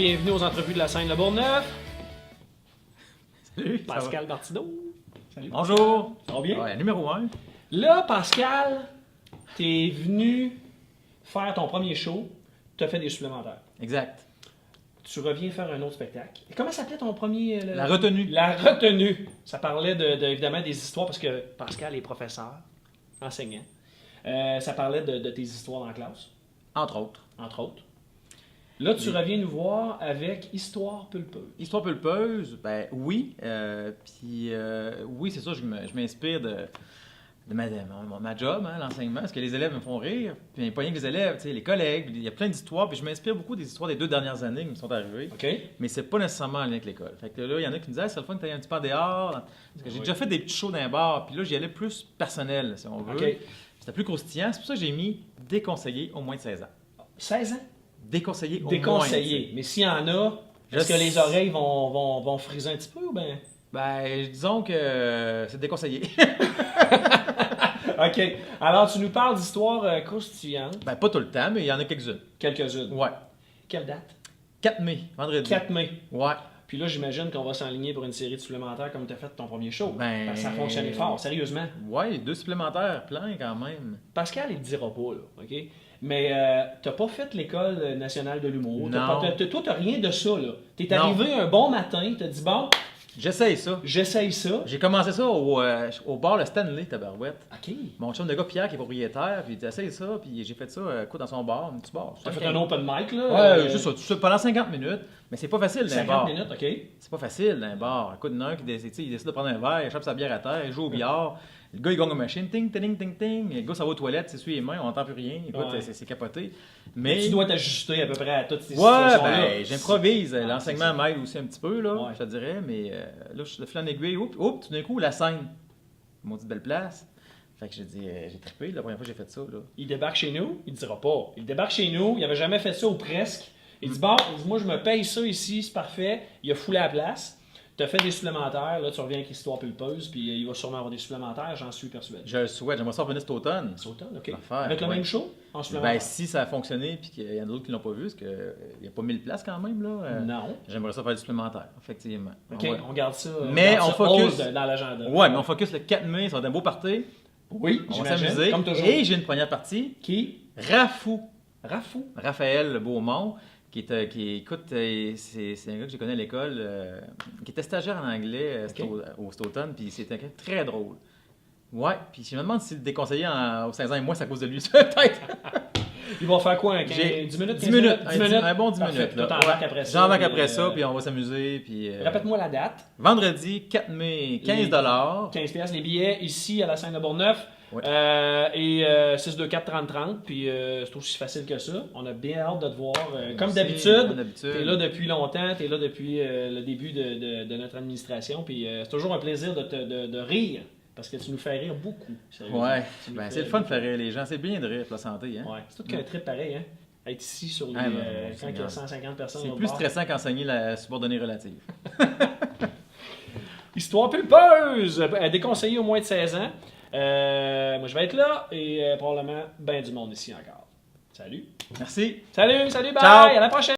bienvenue aux entrevues de la scène Le Bourgneuf. Salut, Pascal Martineau. Salut. Bonjour. Ça va bien? Ouais, numéro 1. Là, Pascal, t'es venu faire ton premier show, t'as fait des supplémentaires. Exact. Tu reviens faire un autre spectacle. Et comment s'appelait ton premier... La retenue. La retenue. Ça parlait évidemment des histoires, parce que Pascal est professeur, enseignant. Ça parlait de tes histoires dans la classe, Entre autres. entre autres. Là, tu reviens nous voir avec Histoire pulpeuse. Histoire pulpeuse, ben oui. Oui, c'est ça, je m'inspire de ma job, hein, l'enseignement, parce que les élèves me font rire. Puis pas rien que les élèves, tu sais, les collègues, il y a plein d'histoires. Puis je m'inspire beaucoup des histoires des 2 dernières années qui me sont arrivées. OK? Mais c'est pas nécessairement en lien avec l'école. Fait que là, il y en a qui me disaient, c'est le fun que tu ailles un petit peu en dehors. Parce que j'ai déjà fait des petits shows dans un bar, puis là, j'y allais plus personnel, si on veut. OK. C'était plus croustillant. C'est pour ça que j'ai mis déconseillé au moins de 16 ans. 16 ans? Déconseillé au moins. Déconseillé. Mais s'il y en a, est-ce que les oreilles vont friser un petit peu ou bien? Ben, disons que c'est déconseillé. OK. Alors, tu nous parles d'histoires croustillantes. Ben, pas tout le temps, mais il y en a quelques-unes. Quelques-unes. Ouais. Quelle date? 4 mai, vendredi. 4 mai. Ouais. Puis là, j'imagine qu'on va s'enligner pour une série de supplémentaires comme tu as fait ton premier show. Ben- Parce que ça a fonctionné fort, sérieusement. Ouais, 2 supplémentaires, plein quand même. Pascal, il te dira pas, là, OK? Mais t'as pas fait l'École nationale de l'humour. Non. Toi, t'as rien de ça, là. T'es Non. arrivé un bon matin, t'as dit, bon, J'essaye ça. j'essaye ça. J'ai commencé ça au bar Le Stanley, tabarouette. OK. Mon chum de gars, Pierre, qui est propriétaire, puis il dit essaye ça, puis j'ai fait ça quoi, dans son bar, un petit bar. T'as fait un open mic, là? Ouais, juste ça, tout ça, pendant 50 minutes. Mais c'est pas facile dans un 50 bar. minutes, OK. C'est pas facile dans un bar. Écoute, il y en a un qui décide de prendre un verre, il échappe sa bière à terre, il joue au billard. Le gars, il gagne une machine, ting, ting, ting, ting. Le gars, ça va aux toilettes, s'essuie les mains, on n'entend plus rien. Écoute, Ouais. c'est capoté. Mais Mais. tu dois t'ajuster à peu près à toutes ces Ouais, situations-là. ben, j'improvise. Ah, L'enseignement c'est ça. m'aide aussi un petit peu, là, Ouais. je te dirais. Mais là, je suis de fil en aiguille. Oups, tout d'un coup, la scène. Ils m'ont dit belle place. Fait que j'ai dit, j'ai trippé la première fois que j'ai fait ça, là. Il débarque chez nous, il dira pas. Il débarque chez nous, il avait jamais fait ça ou presque. Il dit, bon, moi je me paye ça ici, c'est parfait. Il a foulé la place. Tu as fait des supplémentaires, là tu reviens avec Histoire pulpeuse, puis il va sûrement avoir des supplémentaires, j'en suis persuadé. Je le souhaite, j'aimerais ça revenir cet automne. C'est automne, OK. L'affaire, Avec le ouais. même show, en supplémentaire? Ben, si ça a fonctionné, puis qu'il y en a d'autres qui l'ont pas vu, parce qu'il n'y a pas 1000 places quand même, là. Non. J'aimerais ça faire du supplémentaire, effectivement. OK, on garde ça. Mais garde on ça focus- hold dans l'agenda. Ouais, mais on focus le 4 mai, ça va être un beau party. Oui, On va j'imagine, s'amuser. comme toujours. Et j'ai une première partie. Qui? Rafou. Rafou. Raphaël Beaumont, c'est un gars que j'ai connu à l'école, qui était stagiaire en anglais Ok. cet automne, puis c'était quelqu'un de très drôle. Ouais, puis je me demande si le déconseiller aux 16 ans et moi, c'est à cause de lui, peut-être. Ils vont faire quoi? 10 minutes? 10 minutes, 10 minutes? un bon 10 Parfait. minutes. Toi, là. t'embarques après ça. J'embarque puis, après ça, puis on va s'amuser. Puis, Répète-moi la date. vendredi 4 mai, 15 15$. Les billets ici à la scène de Bourgneuf. Ouais. Et 624-30-30. Puis c'est aussi facile que ça. On a bien hâte de te voir. Comme Merci, d'habitude, comme d'habitude. tu es là depuis longtemps. Tu es là depuis le début de notre administration. Puis c'est toujours un plaisir de rire. Parce que tu nous fais rire beaucoup. Sérieusement. Ouais, Tu nous ben, fais c'est le fun de beaucoup. faire rire les gens. C'est bien de rire pour la santé. Hein? Ouais. C'est tout qu'un trip pareil. Hein? Être ici sur les, Ah, ben, quand il y a 150 personnes. C'est au plus bar. stressant qu'enseigner la subordonnée relative. Histoire pulpeuse! Déconseillé au moins de 16 ans. Moi, je vais être là et probablement ben du monde ici encore. Salut! Merci. Salut, bye! Ciao. À la prochaine!